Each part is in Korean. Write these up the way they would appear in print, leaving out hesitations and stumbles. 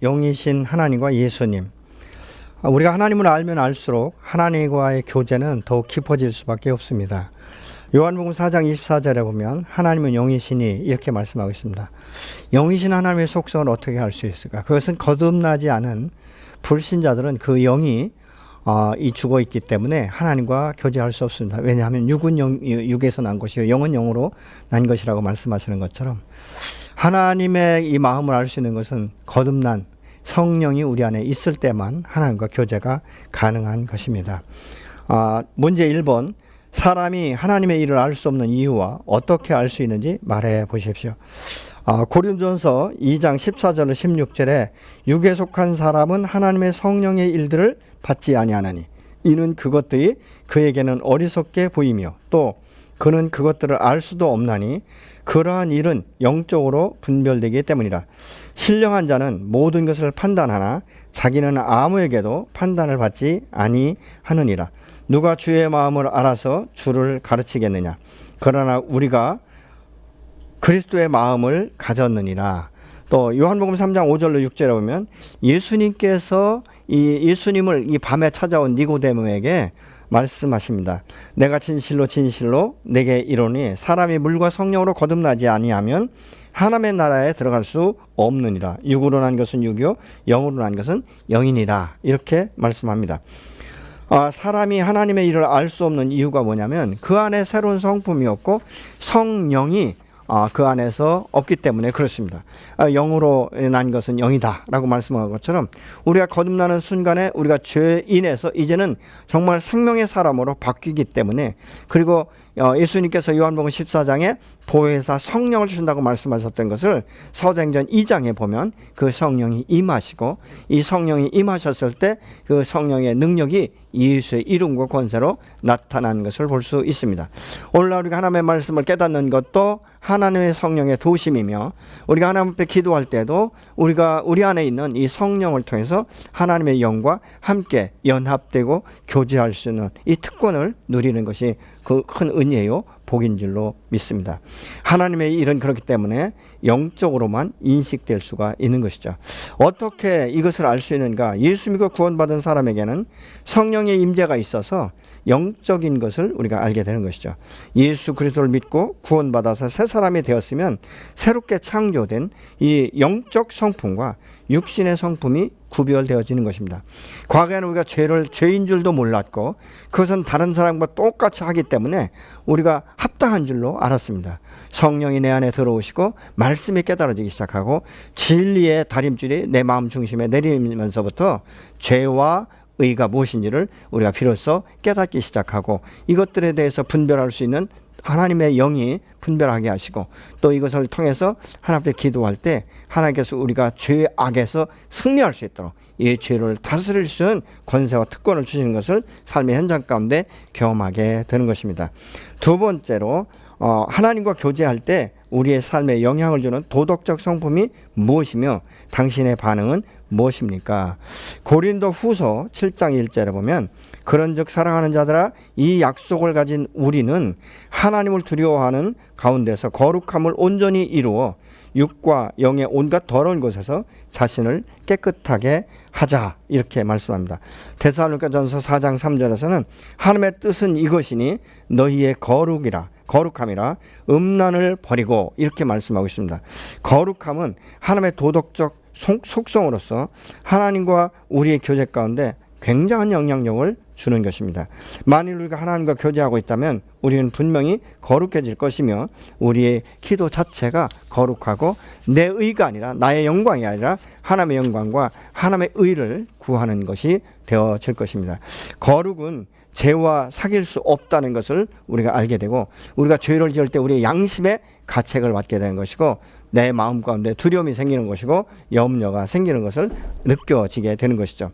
영이신 하나님과 예수님. 우리가 하나님을 알면 알수록 하나님과의 교제는 더욱 깊어질 수밖에 없습니다. 요한복음 4장 24절에 보면 하나님은 영이시니 이렇게 말씀하고 있습니다. 영이신 하나님의 속성을 어떻게 알 수 있을까? 그것은 거듭나지 않은 불신자들은 그 영이 죽어 있기 때문에 하나님과 교제할 수 없습니다. 왜냐하면 육은 육에서 난 것이요 영은 영으로 난 것이라고 말씀하시는 것처럼 하나님의 이 마음을 알 수 있는 것은 거듭난 성령이 우리 안에 있을 때만 하나님과 교제가 가능한 것입니다. 문제 1번, 사람이 하나님의 일을 알 수 없는 이유와 어떻게 알 수 있는지 말해 보십시오. 고린도전서 2장 14절로 16절에 육에 속한 사람은 하나님의 성령의 일들을 받지 아니하나니 이는 그것들이 그에게는 어리석게 보이며 또 그는 그것들을 알 수도 없나니 그러한 일은 영적으로 분별되기 때문이라. 신령한 자는 모든 것을 판단하나 자기는 아무에게도 판단을 받지 아니하느니라. 누가 주의 마음을 알아서 주를 가르치겠느냐. 그러나 우리가 그리스도의 마음을 가졌느니라. 또 요한복음 3장 5절로 6절에 보면 예수님께서 예수님을 이 밤에 찾아온 니고데모에게 말씀하십니다. 내가 진실로 진실로 내게 이르노니 사람이 물과 성령으로 거듭나지 아니하면 하나님의 나라에 들어갈 수 없느니라. 육으로 난 것은 육이요 영으로 난 것은 영이니라. 이렇게 말씀합니다. 사람이 하나님의 일을 알 수 없는 이유가 뭐냐면 그 안에 새로운 성품이 없고 성령이 그 안에서 없기 때문에 그렇습니다. 영으로 난 것은 영이다 라고 말씀한 것처럼 우리가 거듭나는 순간에 우리가 죄인에서 이제는 정말 생명의 사람으로 바뀌기 때문에, 그리고 예수님께서 요한복음 14장에 보혜사 성령을 주신다고 말씀하셨던 것을 사도행전 2장에 보면 그 성령이 임하시고 이 성령이 임하셨을 때 그 성령의 능력이 예수의 이름과 권세로 나타난 것을 볼 수 있습니다. 오늘날 우리가 하나님의 말씀을 깨닫는 것도 하나님의 성령의 도심이며 우리가 하나님 앞에 기도할 때도 우리가 우리 안에 있는 이 성령을 통해서 하나님의 영과 함께 연합되고 교제할 수 있는 이 특권을 누리는 것이 그 큰 은혜요 복인 줄로 믿습니다. 하나님의 일은 그렇기 때문에 영적으로만 인식될 수가 있는 것이죠. 어떻게 이것을 알 수 있는가? 예수 믿고 구원받은 사람에게는 성령의 임재가 있어서 영적인 것을 우리가 알게 되는 것이죠. 예수 그리스도를 믿고 구원받아서 새 사람이 되었으면 새롭게 창조된 이 영적 성품과 육신의 성품이 구별되어지는 것입니다. 과거에는 우리가 죄인 줄도 몰랐고 그것은 다른 사람과 똑같이 하기 때문에 우리가 합당한 줄로 알았습니다. 성령이 내 안에 들어오시고 말씀이 깨달아지기 시작하고 진리의 다림줄이 내 마음 중심에 내리면서부터 죄와 의가 무엇인지를 우리가 비로소 깨닫기 시작하고 이것들에 대해서 분별할 수 있는 하나님의 영이 분별하게 하시고 또 이것을 통해서 하나님 앞에 기도할 때 하나님께서 우리가 죄악에서 승리할 수 있도록 이 죄를 다스릴 수 있는 권세와 특권을 주시는 것을 삶의 현장 가운데 경험하게 되는 것입니다. 두 번째로 하나님과 교제할 때 우리의 삶에 영향을 주는 도덕적 성품이 무엇이며 당신의 반응은 무엇입니까? 고린도 후서 7장 1절에 보면 그런즉 사랑하는 자들아 이 약속을 가진 우리는 하나님을 두려워하는 가운데서 거룩함을 온전히 이루어 육과 영의 온갖 더러운 것에서 자신을 깨끗하게 하자 이렇게 말씀합니다. 데살로니가전서 4장 3절에서는 하나님의 뜻은 이것이니 너희의 거룩함이라 음란을 버리고 이렇게 말씀하고 있습니다. 거룩함은 하나님의 도덕적 속성으로서 하나님과 우리의 교제 가운데 굉장한 영향력을 주는 것입니다. 만일 우리가 하나님과 교제하고 있다면 우리는 분명히 거룩해질 것이며 우리의 기도 자체가 거룩하고 내 의가 아니라 나의 영광이 아니라 하나님의 영광과 하나님의 의를 구하는 것이 되어질 것입니다. 거룩은 죄와 사귈 수 없다는 것을 우리가 알게 되고 우리가 죄를 지을 때 우리의 양심의 가책을 받게 되는 것이고 내 마음 가운데 두려움이 생기는 것이고 염려가 생기는 것을 느껴지게 되는 것이죠.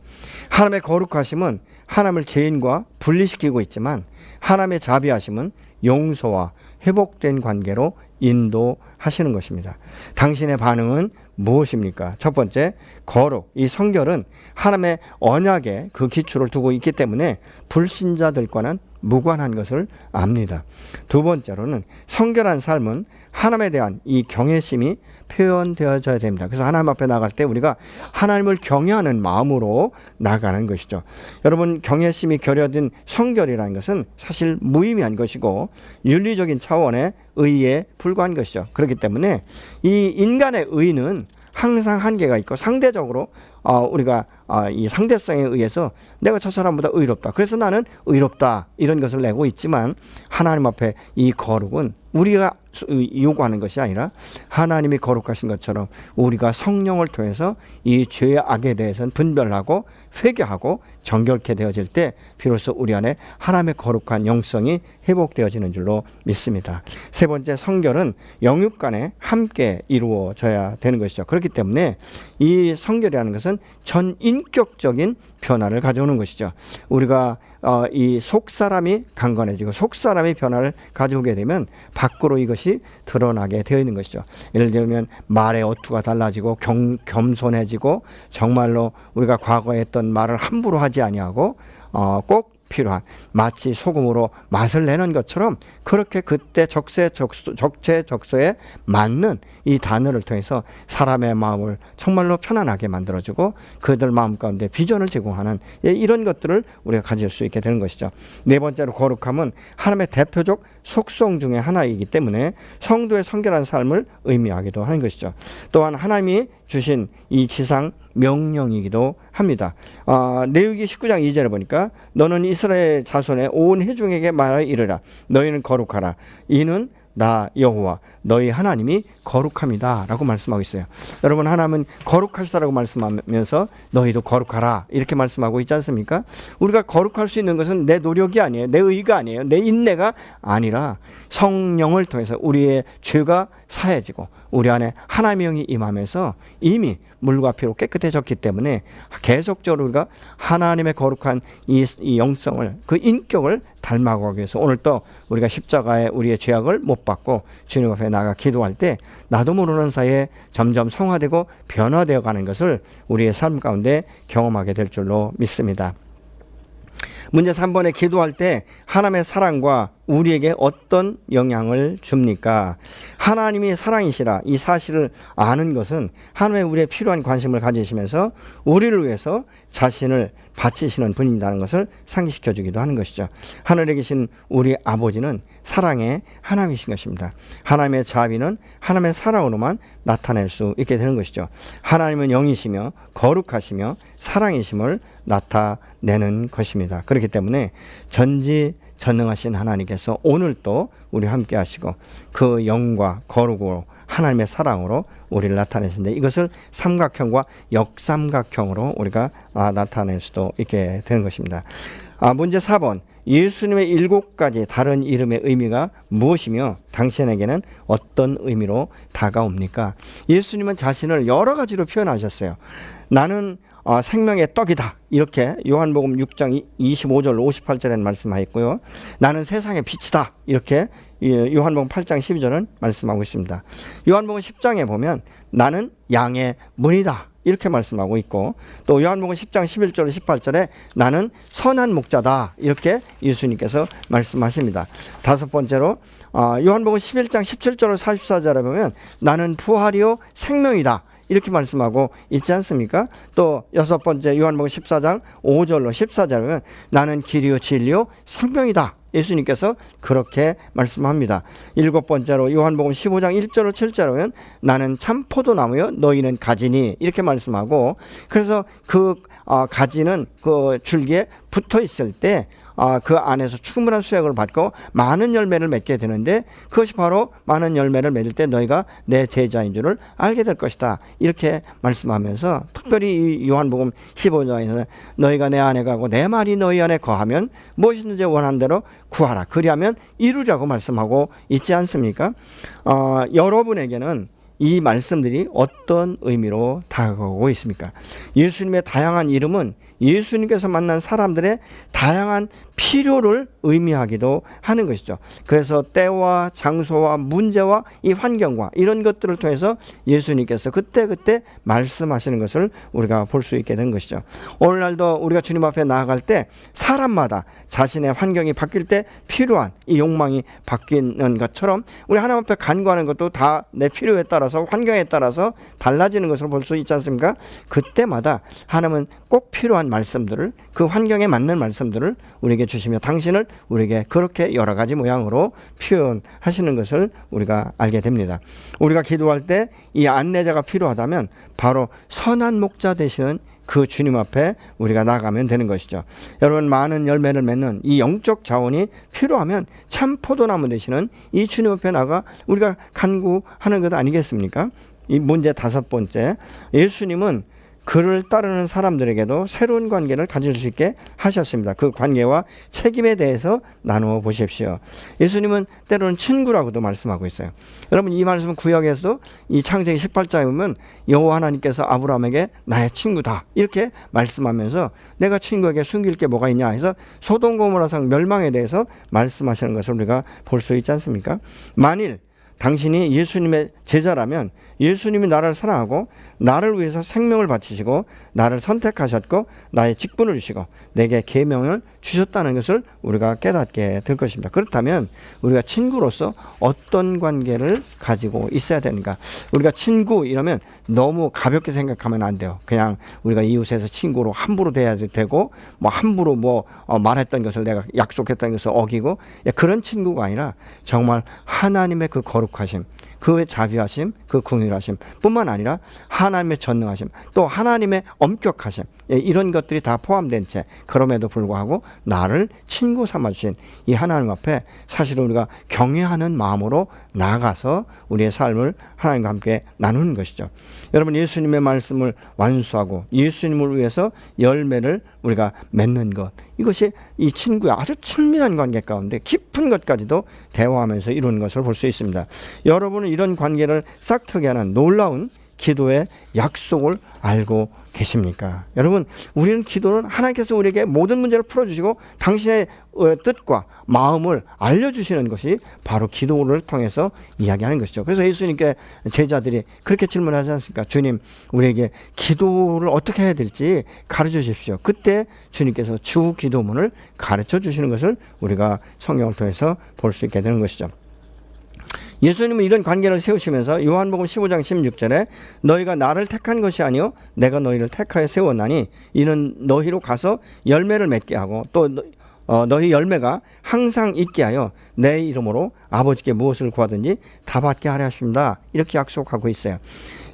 하나님의 거룩하심은 하나님을 죄인과 분리시키고 있지만 하나님의 자비하심은 용서와 회복된 관계로 인도하시는 것입니다. 당신의 반응은 무엇입니까? 첫 번째, 거룩. 이 성결은 하나님의 언약에 그 기초를 두고 있기 때문에 불신자들과는 무관한 것을 압니다. 두 번째로는 성결한 삶은 하나님에 대한 이 경외심이 표현되어져야 됩니다. 그래서 하나님 앞에 나갈 때 우리가 하나님을 경외하는 마음으로 나가는 것이죠. 여러분, 경외심이 결여된 성결이라는 것은 사실 무의미한 것이고 윤리적인 차원의 의에 불과한 것이죠. 그렇기 때문에 이 인간의 의는 항상 한계가 있고 상대적으로 우리가 이 상대성에 의해서 내가 저 사람보다 의롭다, 그래서 나는 의롭다, 이런 것을 내고 있지만 하나님 앞에 이 거룩은 우리가 요구하는 것이 아니라 하나님이 거룩하신 것처럼 우리가 성령을 통해서 이 죄의 악에 대해서는 분별하고 회개하고 정결케 되어질 때 비로소 우리 안에 하나님의 거룩한 영성이 회복되어지는 줄로 믿습니다. 세 번째, 성결은 영육 간에 함께 이루어져야 되는 것이죠. 그렇기 때문에 이 성결이라는 것은 전인격적인 변화를 가져오는 것이죠. 우리가 이 속사람이 강건해지고 속사람이 변화를 가져오게 되면 밖으로 이것이 드러나게 되어 있는 것이죠. 예를 들면 말의 어투가 달라지고 겸손해지고 정말로 우리가 과거에 했던 말을 함부로 하지 아니하고 꼭 필요한, 마치 소금으로 맛을 내는 것처럼 그렇게 그때 적재적소에 맞는 이 단어를 통해서 사람의 마음을 정말로 편안하게 만들어주고 그들 마음 가운데 비전을 제공하는 이런 것들을 우리가 가질 수 있게 되는 것이죠. 네 번째로, 거룩함은 하나님의 대표적 속성 중에 하나이기 때문에 성도의 성결한 삶을 의미하기도 하는 것이죠. 또한 하나님이 주신 이 지상 명령이기도 합니다. 레위기 19장 2절에 보니까 너는 이스라엘 자손의 온 회중에게 말하여 이르라. 너희는 거룩하라. 이는 나 여호와 너희 하나님이 거룩합니다 라고 말씀하고 있어요. 여러분, 하나님은 거룩하시다라고 말씀하면서 너희도 거룩하라 이렇게 말씀하고 있지 않습니까? 우리가 거룩할 수 있는 것은 내 노력이 아니에요. 내 의가 아니에요. 내 인내가 아니라 성령을 통해서 우리의 죄가 사해지고 우리 안에 하나님의 영이 임하면서 이미 물과 피로 깨끗해졌기 때문에 계속적으로 우리가 하나님의 거룩한 이 영성을, 그 인격을 닮아가기 위해서 오늘 또 우리가 십자가에 우리의 죄악을 못 받고 주님 앞에 나가 기도할 때 나도 모르는 사이에 점점 성화되고 변화되어 가는 것을 우리의 삶 가운데 경험하게 될 줄로 믿습니다. 문제 3번에 기도할 때 하나님의 사랑과 우리에게 어떤 영향을 줍니까? 하나님이 사랑이시라 이 사실을 아는 것은 하나님의 우리의 필요한 관심을 가지시면서 우리를 위해서 자신을 바치시는 분이라는 것을 상기시켜 주기도 하는 것이죠. 하늘에 계신 우리 아버지는 사랑의 하나님이신 것입니다. 하나님의 자비는 하나님의 사랑으로만 나타낼 수 있게 되는 것이죠. 하나님은 영이시며 거룩하시며 사랑이심을 나타내는 것입니다. 그렇기 때문에 전지전능하신 하나님께서 오늘 또 우리 함께 하시고 그 영과 거룩으로 하나님의 사랑으로 우리를 나타내시는데 이것을 삼각형과 역삼각형으로 우리가 나타낼 수도 있게 되는 것입니다. 문제 4번. 예수님의 7가지 다른 이름의 의미가 무엇이며 당신에게는 어떤 의미로 다가옵니까? 예수님은 자신을 여러 가지로 표현하셨어요. 나는 생명의 떡이다 이렇게 요한복음 6장 25절 58절에는 말씀하였고요. 나는 세상의 빛이다 이렇게 요한복음 8장 12절은 말씀하고 있습니다. 요한복음 10장에 보면 나는 양의 문이다 이렇게 말씀하고 있고 또 요한복음 10장 11절 18절에 나는 선한 목자다 이렇게 예수님께서 말씀하십니다. 다섯 번째로 요한복음 11장 17절 44절에 보면 나는 부활이요 생명이다 이렇게 말씀하고 있지 않습니까? 또 여섯 번째 요한복음 14장 5절로 14절에 보면 나는 길이요 진리요 생명이다 예수님께서 그렇게 말씀합니다. 일곱 번째로 요한복음 15장 1절로 7절에 보면 나는 참 포도나무요 너희는 가지니 이렇게 말씀하고 그래서 그 가지는 그 줄기에 붙어 있을 때 그 안에서 충분한 수확을 받고 많은 열매를 맺게 되는데 그것이 바로 많은 열매를 맺을 때 너희가 내 제자인 줄을 알게 될 것이다 이렇게 말씀하면서 특별히 이 요한복음 15장에서 너희가 내 안에 가고 내 말이 너희 안에 거하면 무엇이든지 원하는 대로 구하라 그리하면 이루리라고 말씀하고 있지 않습니까? 여러분에게는 이 말씀들이 어떤 의미로 다가오고 있습니까? 예수님의 다양한 이름은 예수님께서 만난 사람들의 다양한 필요를 의미하기도 하는 것이죠. 그래서 때와 장소와 문제와 이 환경과 이런 것들을 통해서 예수님께서 그때그때 말씀하시는 것을 우리가 볼 수 있게 된 것이죠. 오늘날도 우리가 주님 앞에 나아갈 때 사람마다 자신의 환경이 바뀔 때 필요한 이 욕망이 바뀌는 것처럼 우리 하나님 앞에 간구하는 것도 다 내 필요에 따라서 환경에 따라서 달라지는 것을 볼 수 있지 않습니까? 그때마다 하나님은 꼭 필요한 말씀들을, 그 환경에 맞는 말씀들을 우리에게 주시며 당신을 우리에게 그렇게 여러 가지 모양으로 표현하시는 것을 우리가 알게 됩니다. 우리가 기도할 때 이 안내자가 필요하다면 바로 선한 목자 되시는 그 주님 앞에 우리가 나가면 되는 것이죠. 여러분, 많은 열매를 맺는 이 영적 자원이 필요하면 참 포도나무 되시는 이 주님 앞에 나가 우리가 간구하는 것 아니겠습니까? 이 문제 5번째, 예수님은 그를 따르는 사람들에게도 새로운 관계를 가질 수 있게 하셨습니다. 그 관계와 책임에 대해서 나누어 보십시오. 예수님은 때로는 친구라고도 말씀하고 있어요. 여러분, 이 말씀은 구약에서도 이 창세기 18장에 보면 여호와 하나님께서 아브라함에게 나의 친구다 이렇게 말씀하면서 내가 친구에게 숨길 게 뭐가 있냐 해서 소돔 고모라 성 멸망에 대해서 말씀하시는 것을 우리가 볼 수 있지 않습니까? 만일 당신이 예수님의 제자라면 예수님이 나를 사랑하고 나를 위해서 생명을 바치시고 나를 선택하셨고 나의 직분을 주시고 내게 계명을 주셨다는 것을 우리가 깨닫게 될 것입니다. 그렇다면 우리가 친구로서 어떤 관계를 가지고 있어야 되는가? 우리가 친구 이러면 너무 가볍게 생각하면 안 돼요. 그냥 우리가 이웃에서 친구로 함부로 대해야 되고 뭐 함부로 말했던 것을 내가 약속했던 것을 어기고 그런 친구가 아니라 정말 하나님의 그 거룩하심, 그 자비하심, 그 긍휼하심 뿐만 아니라 하나님의 전능하심, 또 하나님의 엄격하심, 이런 것들이 다 포함된 채 그럼에도 불구하고 나를 친구 삼아주신 이 하나님 앞에 사실은 우리가 경외하는 마음으로 나아가서 우리의 삶을 하나님과 함께 나누는 것이죠. 여러분, 예수님의 말씀을 완수하고 예수님을 위해서 열매를 우리가 맺는 것, 이것이 이 친구의 아주 친밀한 관계 가운데 깊은 것까지도 대화하면서 이루는 것을 볼 수 있습니다. 여러분은 이런 관계를 싹트게 하는 놀라운 기도의 약속을 알고 계십니까? 여러분, 우리는 기도는 하나님께서 우리에게 모든 문제를 풀어주시고 당신의 뜻과 마음을 알려주시는 것이 바로 기도를 통해서 이야기하는 것이죠. 그래서 예수님께 제자들이 그렇게 질문하지 않습니까? 주님, 우리에게 기도를 어떻게 해야 될지 가르쳐 주십시오. 그때 주님께서 주 기도문을 가르쳐 주시는 것을 우리가 성경을 통해서 볼 수 있게 되는 것이죠. 예수님은 이런 관계를 세우시면서 요한복음 15장 16절에 너희가 나를 택한 것이 아니요 내가 너희를 택하여 세웠나니 이는 너희로 가서 열매를 맺게 하고 또 너희 열매가 항상 있게 하여 내 이름으로 아버지께 무엇을 구하든지 다 받게 하려 하십니다. 이렇게 약속하고 있어요.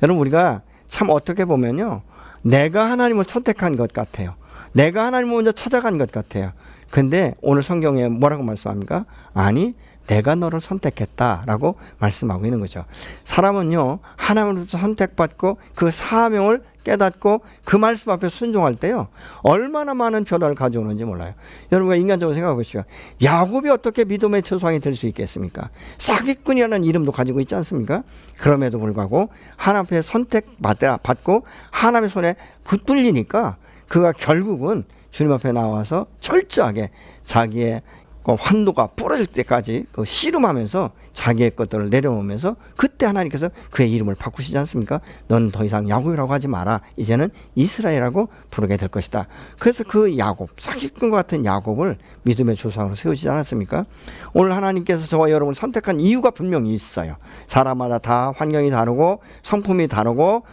여러분, 우리가 참 어떻게 보면요, 내가 하나님을 선택한 것 같아요. 내가 하나님을 먼저 찾아간 것 같아요. 근데 오늘 성경에 뭐라고 말씀합니까? 아니, 내가 너를 선택했다라고 말씀하고 있는 거죠. 사람은요, 하나님으로부터 선택받고 그 사명을 깨닫고 그 말씀 앞에 순종할 때요, 얼마나 많은 변화를 가져오는지 몰라요. 여러분과 인간적으로 생각해 보시죠. 야곱이 어떻게 믿음의 조상이 될 수 있겠습니까? 사기꾼이라는 이름도 가지고 있지 않습니까? 그럼에도 불구하고 하나님 앞에 선택받고 하나님의 손에 붙들리니까 그가 결국은 주님 앞에 나와서 철저하게 자기의 환도가 부러질 때까지 씨름하면서 자기의 것들을 내려놓으면서 그때 하나님께서 그의 이름을 바꾸시지 않습니까? 넌 더 이상 야곱이라고 하지 마라. 이제는 이스라엘이라고 부르게 될 것이다. 그래서 그 야곱, 사기꾼과 같은 야곱을 믿음의 조상으로 세우시지 않았습니까? 오늘 하나님께서 저와 여러분을 선택한 이유가 분명히 있어요. 사람마다 다 환경이 다르고 성품이 다르고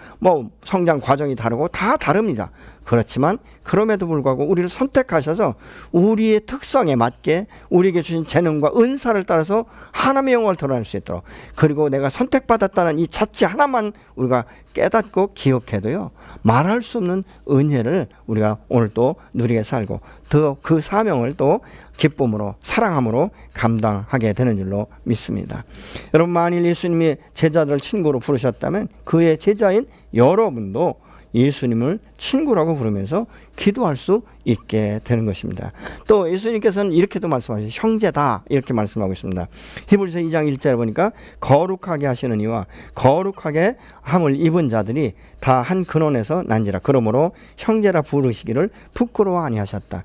성장 과정이 다르고 다 다릅니다. 그렇지만 그럼에도 불구하고 우리를 선택하셔서 우리의 특성에 맞게 우리에게 주신 재능과 은사를 따라서 하나님의 영광을 드러낼 수 있도록, 그리고 내가 선택받았다는 이 자체 하나만 우리가 깨닫고 기억해도요, 말할 수 없는 은혜를 우리가 오늘 또 누리게 살고 더 그 사명을 또 기쁨으로 사랑함으로 감당하게 되는 줄로 믿습니다. 여러분, 만일 예수님이 제자들을 친구로 부르셨다면 그의 제자인 여러분도 예수님을 친구라고 부르면서 기도할 수 있게 되는 것입니다. 또 예수님께서는 이렇게도 말씀하시죠. 형제다 이렇게 말씀하고 있습니다. 히브리서 2장 1절에 보니까 거룩하게 하시는 이와 거룩하게 함을 입은 자들이 다 한 근원에서 난지라. 그러므로 형제라 부르시기를 부끄러워 아니하셨다.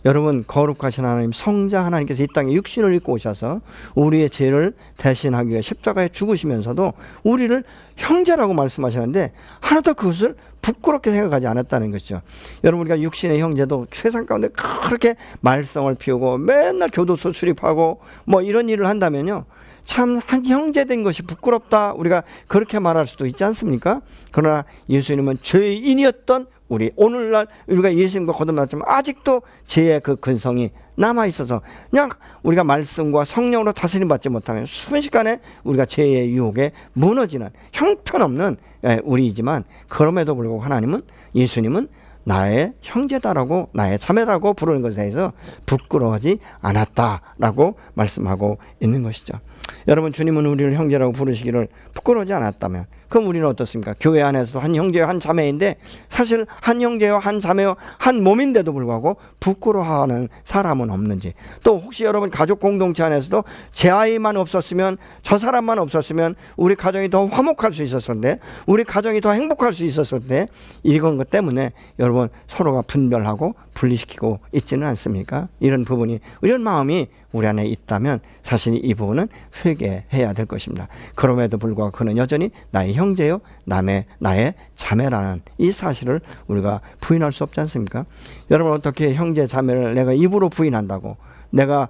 여러분, 거룩하신 하나님, 성자 하나님께서 이 땅에 육신을 입고 오셔서 우리의 죄를 대신하기 위해 십자가에 죽으시면서도 우리를 형제라고 말씀하시는데 하나도 그것을 부끄럽게 생각하지 않았다는 것이죠. 여러분, 우리가 육신의 형제도 세상 가운데 그렇게 말썽을 피우고 맨날 교도소 출입하고 뭐 이런 일을 한다면요, 참 한 형제 된 것이 부끄럽다, 우리가 그렇게 말할 수도 있지 않습니까? 그러나 예수님은 죄인이었던 우리, 오늘날 우리가 예수님과 거듭났지만 아직도 죄의 그 근성이 남아있어서 그냥 우리가 말씀과 성령으로 다스림 받지 못하면 순식간에 우리가 죄의 유혹에 무너지는 형편없는 우리이지만, 그럼에도 불구하고 하나님은, 예수님은 나의 형제다라고, 나의 자매라고 부르는 것에 대해서 부끄러워하지 않았다라고 말씀하고 있는 것이죠. 여러분, 주님은 우리를 형제라고 부르시기를 부끄러워하지 않았다면 그럼 우리는 어떻습니까? 교회 안에서도 한 형제와 한 자매인데, 사실 한 형제와 한 자매와 한 몸인데도 불구하고 부끄러워하는 사람은 없는지, 또 혹시 여러분 가족 공동체 안에서도 제 아이만 없었으면, 저 사람만 없었으면 우리 가정이 더 화목할 수 있었을 때, 우리 가정이 더 행복할 수 있었을 때, 이런 것 때문에 여러분 서로가 분별하고 분리시키고 있지는 않습니까? 이런 부분이, 이런 마음이 우리 안에 있다면 사실 이 부분은 회개해야 될 것입니다. 그럼에도 불구하고 그는 여전히 나의 형제요, 나의 자매라는 이 사실을 우리가 부인할 수 없지 않습니까? 여러분, 어떻게 형제 자매를 내가 입으로 부인한다고, 내가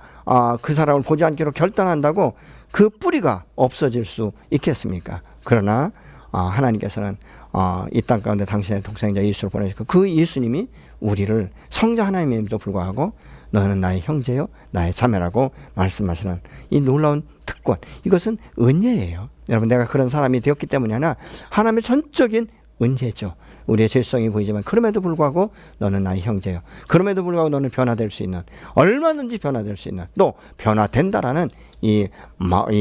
그 사람을 보지 않기로 결단한다고 그 뿌리가 없어질 수 있겠습니까? 그러나 하나님께서는 이 땅 가운데 당신의 독생자 예수를 보내시고, 그 예수님이 우리를 성자 하나님임에도 불구하고 너는 나의 형제요, 나의 자매라고 말씀하시는 이 놀라운 특권, 이것은 은혜예요. 여러분, 내가 그런 사람이 되었기 때문이 아니라 하나님의 전적인 은혜죠. 우리의 죄성이 보이지만 그럼에도 불구하고 너는 나의 형제요, 그럼에도 불구하고 너는 변화될 수 있는, 얼마든지 변화될 수 있는, 또 변화된다라는 이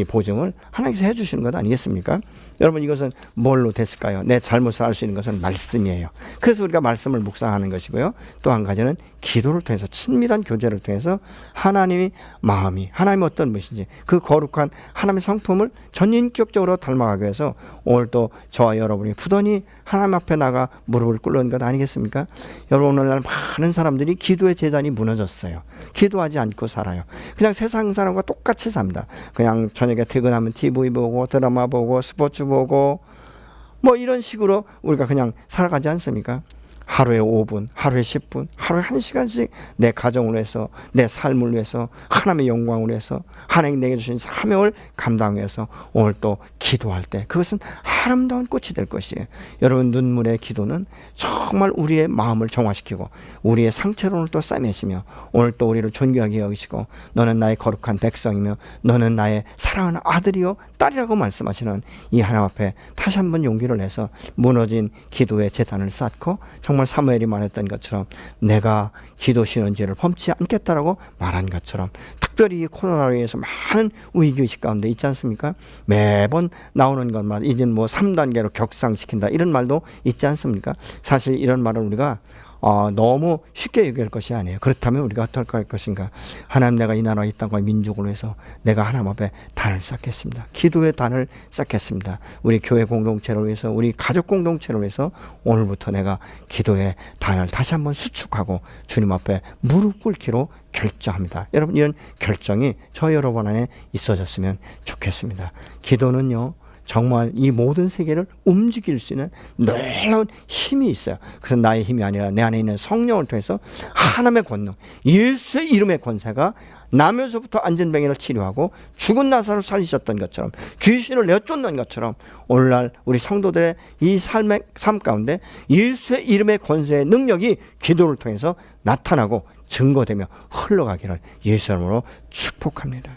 보증을 하나님께서 해주시는 것 아니겠습니까? 여러분, 이것은 뭘로 됐을까요? 내 잘못을 알 수 있는 것은 말씀이에요. 그래서 우리가 말씀을 묵상하는 것이고요. 또 한 가지는 기도를 통해서, 친밀한 교제를 통해서 하나님의 마음이, 하나님이 어떤 분이신지, 그 거룩한 하나님의 성품을 전인격적으로 닮아가기 위해서 오늘 또 저와 여러분이 부단히 하나님 앞에 나가 무릎을 꿇는 것 아니겠습니까? 여러분, 오늘날 많은 사람들이 기도의 재단이 무너졌어요. 기도하지 않고 살아요. 그냥 세상 사람과 똑같이 삽니다. 그냥 저녁에 퇴근하면 TV 보고 드라마 보고 스포츠 보고 뭐 이런 식으로 우리가 그냥 살아가지 않습니까? 하루에 5분, 하루에 10분, 하루에 1시간씩 내 가정을 위해서, 내 삶을 위해서, 하나님의 영광을 위해서, 하나님 내게 주신 사명을 감당하기 위해서 오늘 또 기도할 때 그것은 아름다운 꽃이 될 것이에요. 여러분, 눈물의 기도는 정말 우리의 마음을 정화시키고 우리의 상처를 또 싸매시며 오늘 또 우리를 존귀하게 여기시고, 너는 나의 거룩한 백성이며 너는 나의 사랑하는 아들이요 딸이라고 말씀하시는 이 하나님 앞에 다시 한번 용기를 내서 무너진 기도의 제단을 쌓고, 정말 사무엘이 말했던 것처럼 내가 기도 쉬는 죄를 범치 않겠다라고 말한 것처럼, 특별히 코로나로 인해서 많은 위기의식 가운데 있지 않습니까? 매번 나오는 것마다 이제는 뭐 3단계로 격상시킨다, 이런 말도 있지 않습니까? 사실 이런 말을 우리가 너무 쉽게 얘기할 것이 아니에요. 그렇다면 우리가 어떻게 할 것인가? 하나님, 내가 이 나라, 이 땅과 민족을 위해서 내가 하나님 앞에 단을 쌓겠습니다. 기도의 단을 쌓겠습니다. 우리 교회 공동체를 위해서, 우리 가족 공동체를 위해서 오늘부터 내가 기도의 단을 다시 한번 수축하고 주님 앞에 무릎 꿇기로 결정합니다. 여러분, 이런 결정이 저 여러분 안에 있어졌으면 좋겠습니다. 기도는요, 정말 이 모든 세계를 움직일 수 있는 놀라운 힘이 있어요. 그래서 나의 힘이 아니라 내 안에 있는 성령을 통해서 하나님의 권능, 예수의 이름의 권세가 나면서부터 안전병이를 치료하고 죽은 나사를 살리셨던 것처럼, 귀신을 내쫓는 것처럼, 오늘날 우리 성도들의 이 삶 가운데 예수의 이름의 권세의 능력이 기도를 통해서 나타나고 증거되며 흘러가기를 예수 이름으로 축복합니다.